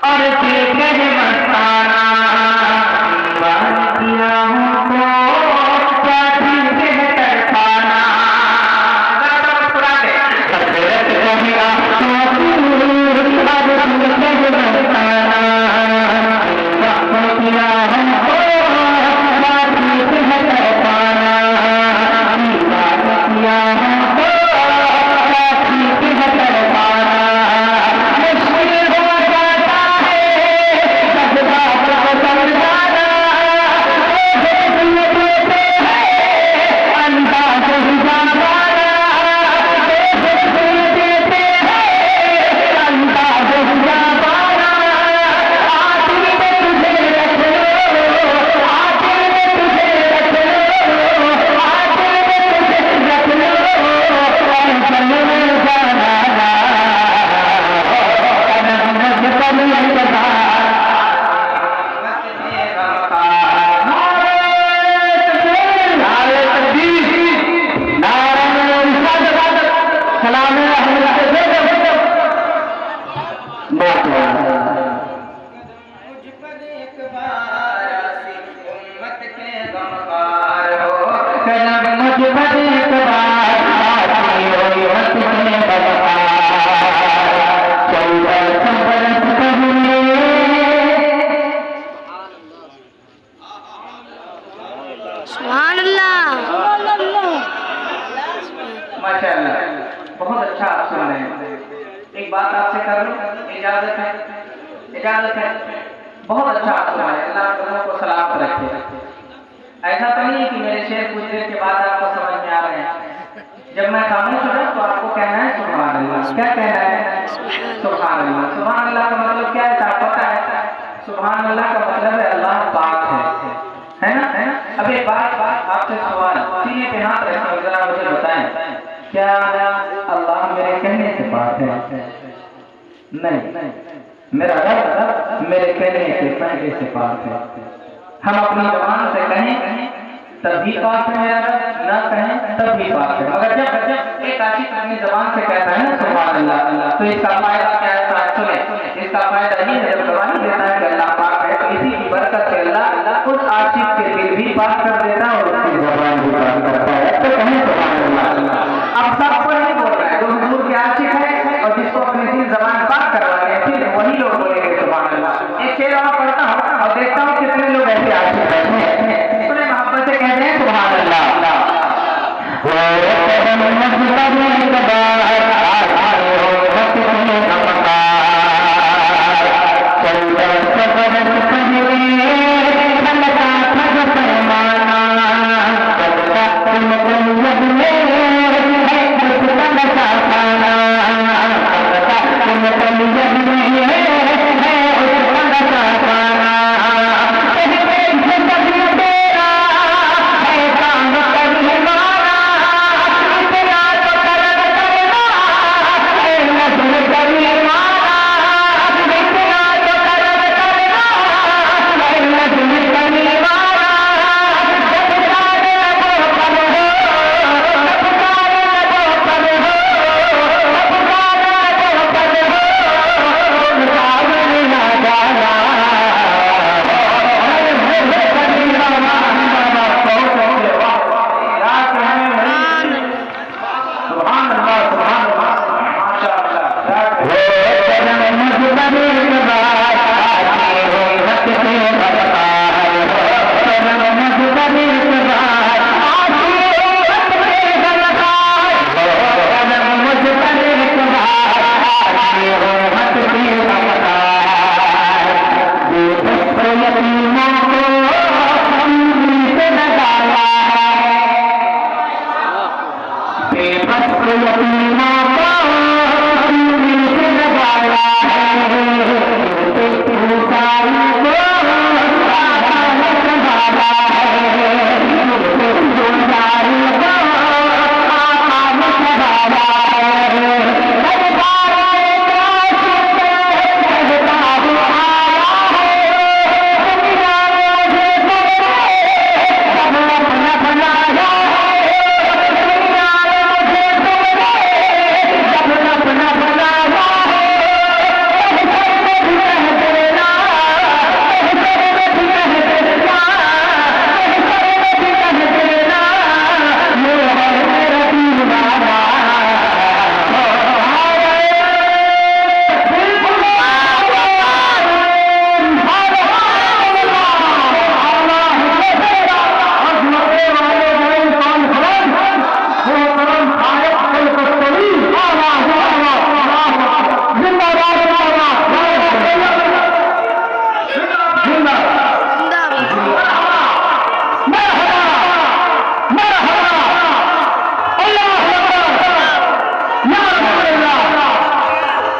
और दिल कहे मस्ताना बात किया हमको क्या ठीक है तड़पाना हजरत कहेगा माशाअल्लाह, बहुत अच्छा आप सुन रहे हैं। एक बात आपसे कर लूं, इजाजत है? इजाजत है? बहुत अच्छा आप सुन रहे हैं। अल्लाह दोनों को सलामत रखे। ऐसा तो नहीं है कि मेरे शेर कुछ देर के बाद आपको समझ में आ रहे हैं। जब मैं खामोश हो जाऊं तो आपको कहना है सुभान अल्लाह। क्या कहना है? सुभान अल्लाह। सुभान अल्लाह का मतलब क्या है साहब पता है? सुभान अल्लाह का मतलब है अल्लाह पाक है ना? है ना? अब एक बात आपसे सवाल, सीने पे हाथ रखें, जरा मुझे बताएं, क्या अल्लाह मेरे कहने से पाक है? नहीं, मेरा रब मेरे कहने के पहले से पाक है। हम अपनी ज़बान से कहें तब भी पाक है मेरा रब, ना कहें तब भी पाक है। मगर जब एक आशिक अपनी ज़बान से कहता है ना सुभान अल्लाह, तो इसका फायदा क्या है? सुने, इसका फायदा ये है, जब गवाही देता है कि अल्लाह पाक है, तो इसी की बरकत से अल्लाह उस आशिक के दिल भी पाक कर देता है और उसकी ज़बान भी पाक करता है। तो कहें सुभान अल्लाह। अब सब कोई नहीं बोल रहा है, जो हुजूर के आशिक है और जिसको अपनी दिल ज़बान पाक करवानी है, सिर्फ वही लोग बोलेंगे सुभान अल्लाह। एक शेर और पढ़ता हूँ और देखता हूँ कितने लोग ऐसे आशिक हैं। सुने, मोहब्बत से कहते हैं सुभान अल्लाह।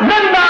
जाता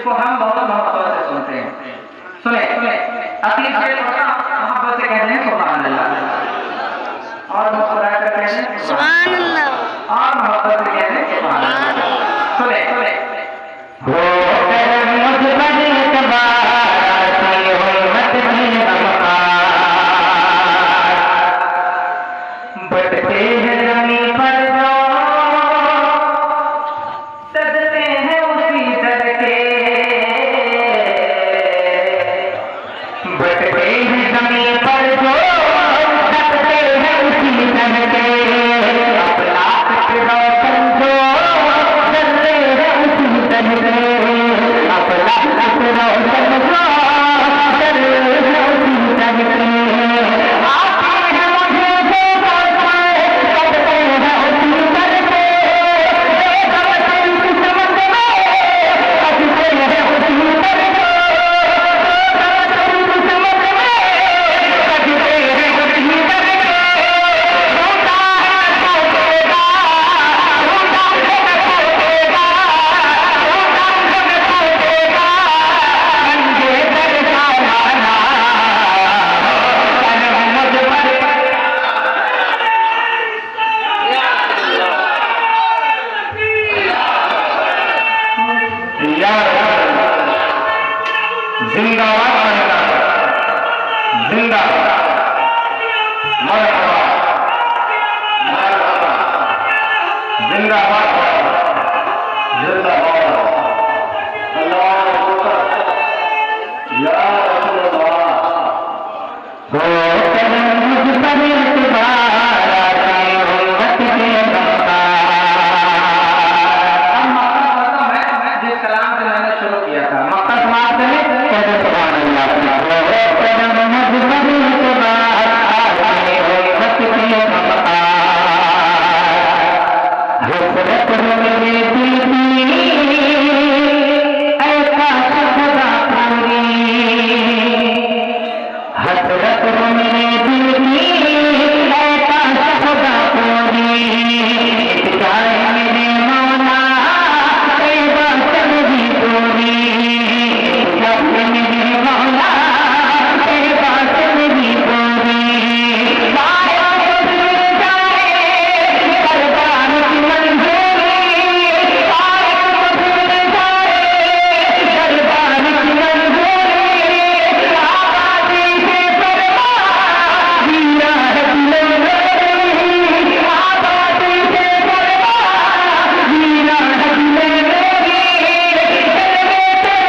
जिसको हम बहुत मोहब्बत से सुनते हैं। सुने सुने अतीत से मोहब्बत से कहते हैं सुभान अल्लाह, और मुस्कुरा कर कहते हैं सुभान अल्लाह, और मोहब्बत से कहते हैं सुभान अल्लाह। सुने सुने हो मुझ पर इतबार की हुर्मत में नमकार, बटते हैं जमीन पर जो सदते हैं उसी दर के, बटते हैं जमीन पर जो सदते हैं उसी दर के, अपना रोशन जो चलते हैं उसी दर के, अपना रोशन जो चलते हैं उसी दर के, आते हैं मुझे जो करते हैं उसी दर के, जिंदाबाद जिंदाबाद मरहबा मरहबा जिंदाबाद जिंदाबाद अल्लाह अकबर या रसूल अल्लाह हो मुझ पर इतबार की हुर्मत में नमकार। जिस कलाम से मैंने शुरू किया था मक्का समाप्त में कहते सुभान अल्लाह, मुझ पर इतबार की हुर्मत में नमकार, हसरत मेरे दिल की ऐसा खुदा पूरी, हसरत मेरे दिल की ऐसा खुदा पूरी, जाए मेरे मौला कई बात मेरी पूरी, जाए मेरे मौला कई बात मेरी पूरी, माया गुजर जाए दरबार की मंजूरी, माया गुजर जाए दरबार की मंजूरी, आबादी से परवाह जिया है दिल मेरी, आबादी से परवाह जिया है दिल मेरी,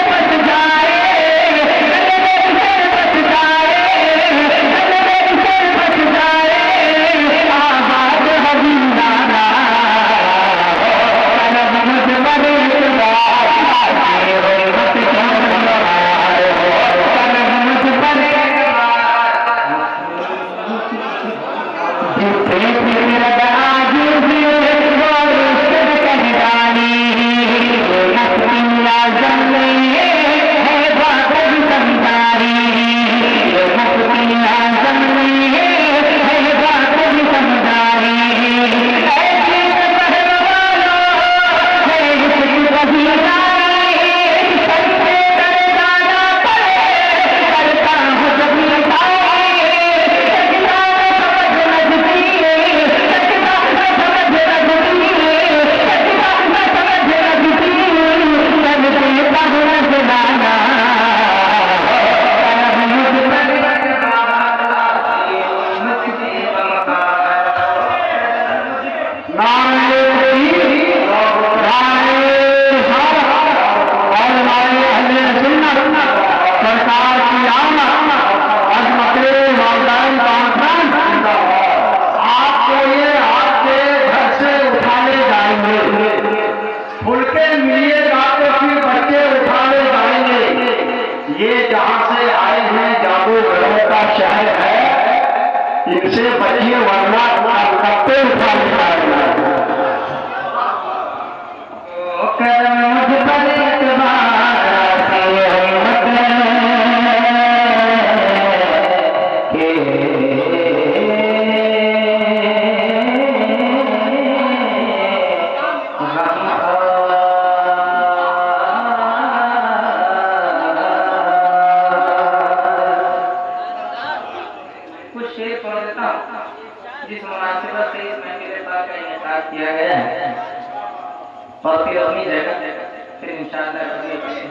बच जाए बच जाए बच जाए, आबाद है जिंदाना मुझ पर इतबार की हुर्मत में नमकार, मुझ पर जिसे फिर आज भी वो इश्क कह डाली, नस्बिल्ला जमले है बात भी समझारी, नस्बिल्ला जमले है बात भी समझारी, ऐसी पहलवानो है इश्क कभी नारी, सबसे डरना ना पड़े करता हूँ जब ये सारी, सजदा समझ लगती सजदा समझ लगती सजदा समझ लगती, तन देता हूँ नजराना मुझ पर नारे और हमारे अहले सुन्नत सरकार की आमद अजमते मौलाना कॉन्फ्रेंस आपको ये आपके घर से उठाने जाएंगे, फुलके मिलिएगा तो फिर बच्चे उठाने जाएंगे, ये जहाँ से आए हैं जादूगरों का शहर है, इनसे बचिए वरना कत्ते उठाने जाएगा। करम मुझ पर इतबार की हुर्मत के जाए और फिर अपनी जगह फिर इंशाअल्लाह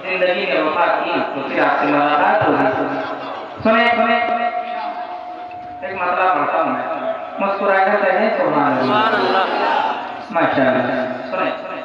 जिंदगी में वफा की तो फिर आपसे मुलाकात होगी। सुने सुने एक मतलब पढ़ता हूँ मैं, मुस्कुरा कर कहे सुभान अल्लाह, माशाअल्लाह। सुने सुने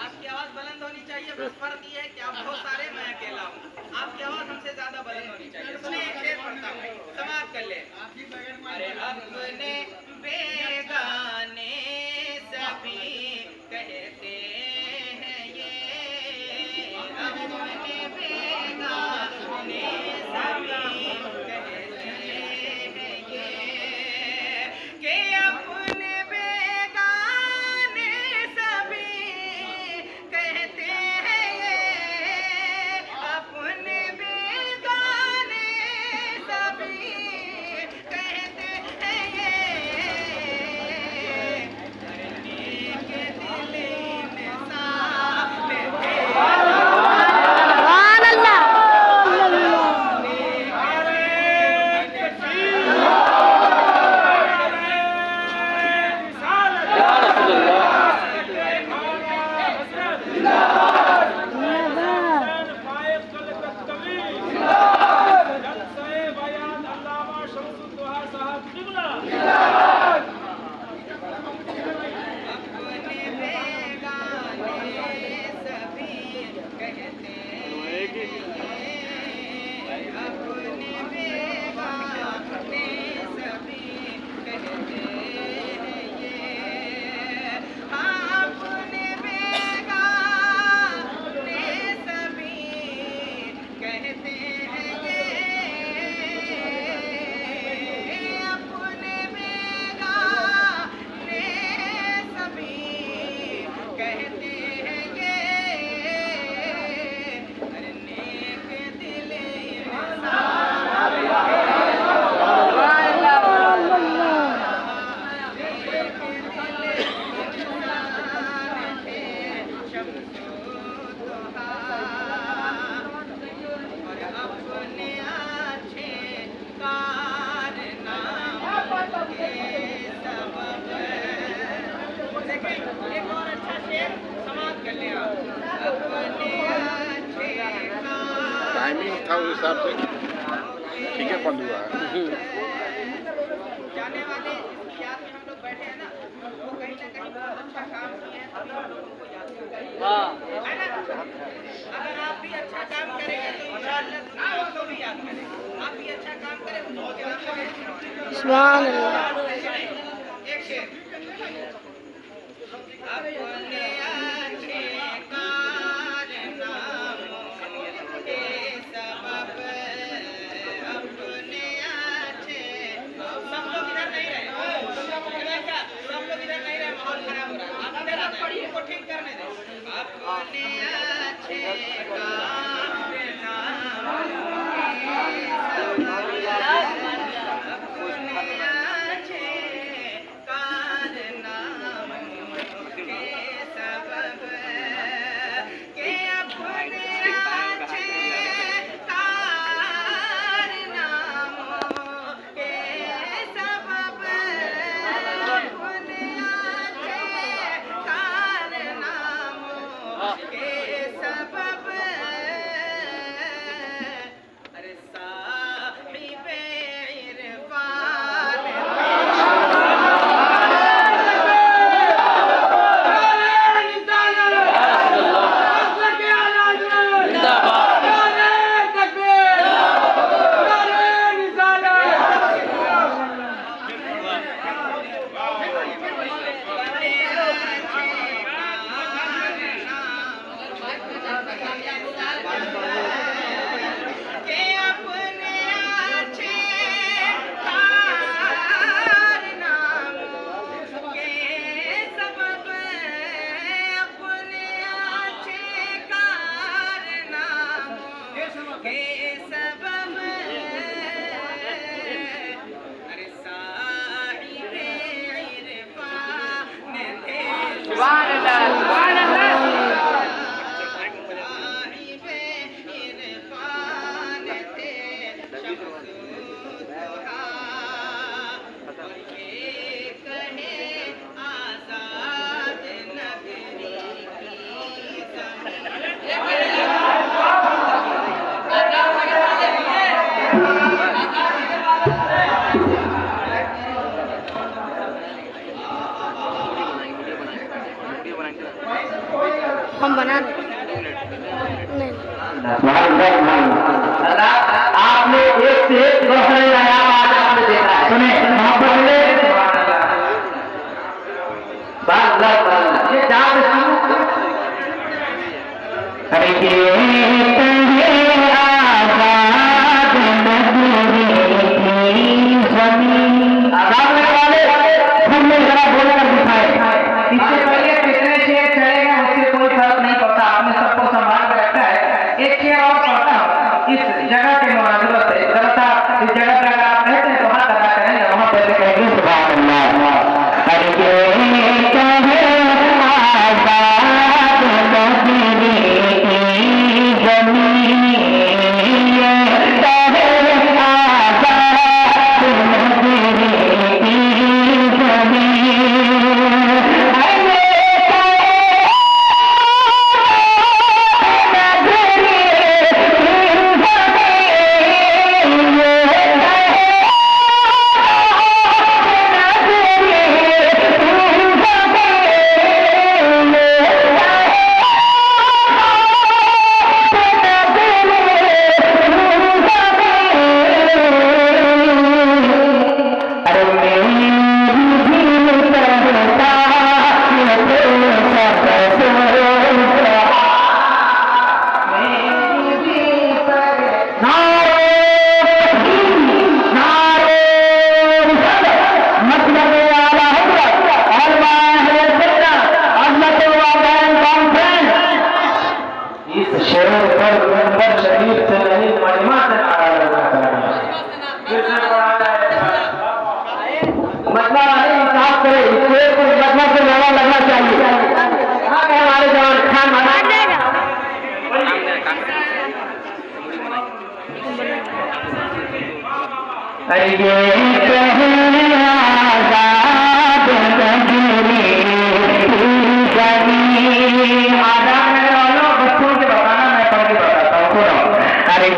आपकी आवाज बुलंद होनी चाहिए, बस फर्क ये है कि आप बहुत सारे, मैं अकेला हूँ। आपकी आवाज हमसे ज्यादा बुलंद होनी चाहिए। सुने एक शेर पढ़ता हूँ, समाप्त कर ले। अरे अपने बेगाने सभी कहते हैं ये, अपने बेगाने सभी कहते हैं ये, कि अपने बेगाने सभी कहते हैं ये, अपने बेगाने सभी कहते हैं ये, हिसाब से ठीक है पढ़ लिया है। जाने वाले याद में हम लोग बैठे हैं ना, वो कहीं ना कहीं बहुत अच्छा काम किए हैं, तभी हम लोगों को याद है ना। अगर आप भी अच्छा काम करेंगे तो इंशाअल्लाह दुनिया आपको भी याद करेगी। आप भी अच्छा काम करें तो बहुत याद करेंगे। सुभान अल्लाह। एक शेर अपने अच्छे कारनामों के सबब अपने अच्छे सब लोग इधर नहीं रहे। सब लोग इधर नहीं रहे, माहौल खराब हो रहा है। आप इधर आप पढ़िए को ठीक करने दें। अपने अच्छे कारनामों के हम बना रहे नहीं। आपने एक से एक रोशनी आया आज आपने देखा है। सुने मोहब्बत में ये चार अरे ये इससे पहले कितने शेर चलेगा उससे कोई फर्क नहीं पड़ता। आपने सबको संभाल कर रखा है। एक शेर और पढ़ता हूँ इस जगह के मुनासिबत से। जरा इस जगह पर अगर आप रहते हैं तो हाथ अदा करेंगे, वहाँ पर कहेंगे सुभान अल्लाह। अरे ये कहे आजाद नगरी की ज़मीन, ये कहे आजाद नगरी की ज़मीन। अरे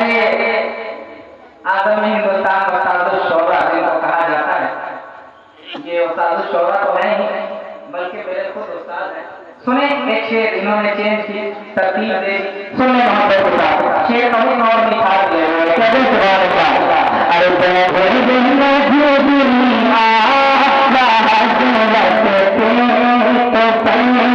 ये आदम हिंदुस्तान उस्ताद शोरा जिनको कहा जाता है, ये उस्ताद शोरा तो है ही, बल्कि मेरे खुद उस्ताद है। सुने एक शेर इन्होंने चेंज की तरतीब दे, सुनने वहां पर उतार शेर कहीं और निखार ले कैसे सुभान अल्लाह। अरे बड़ी दुनिया जो दुनिया तो पल्ले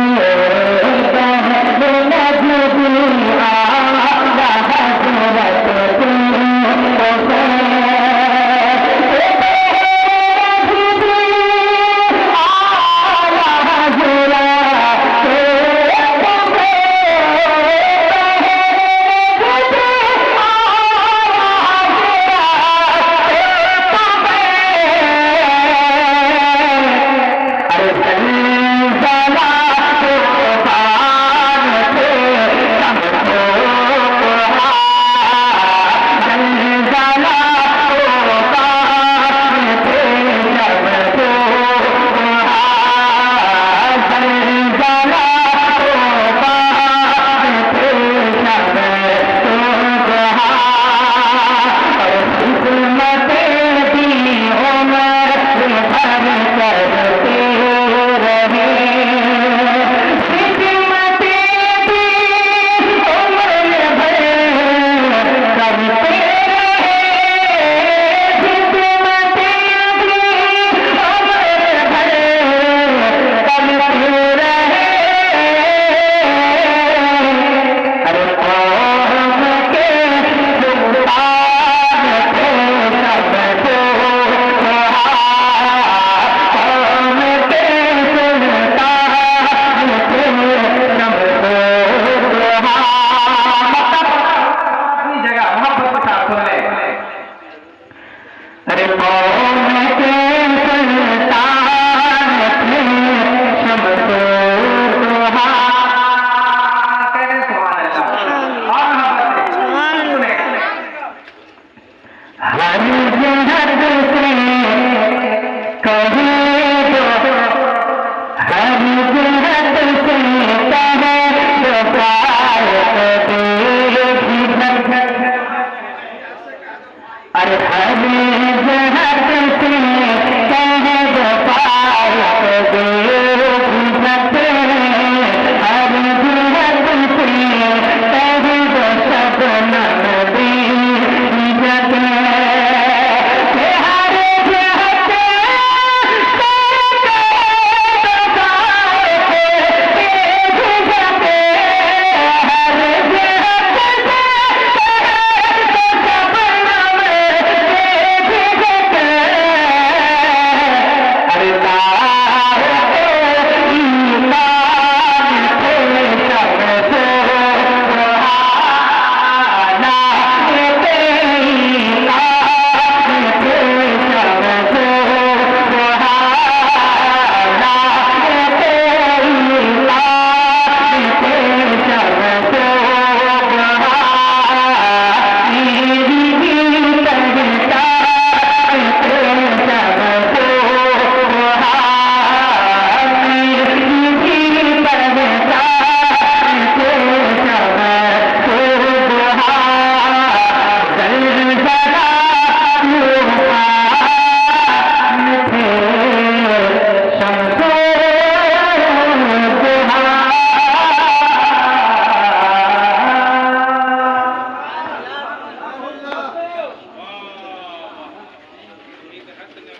अरे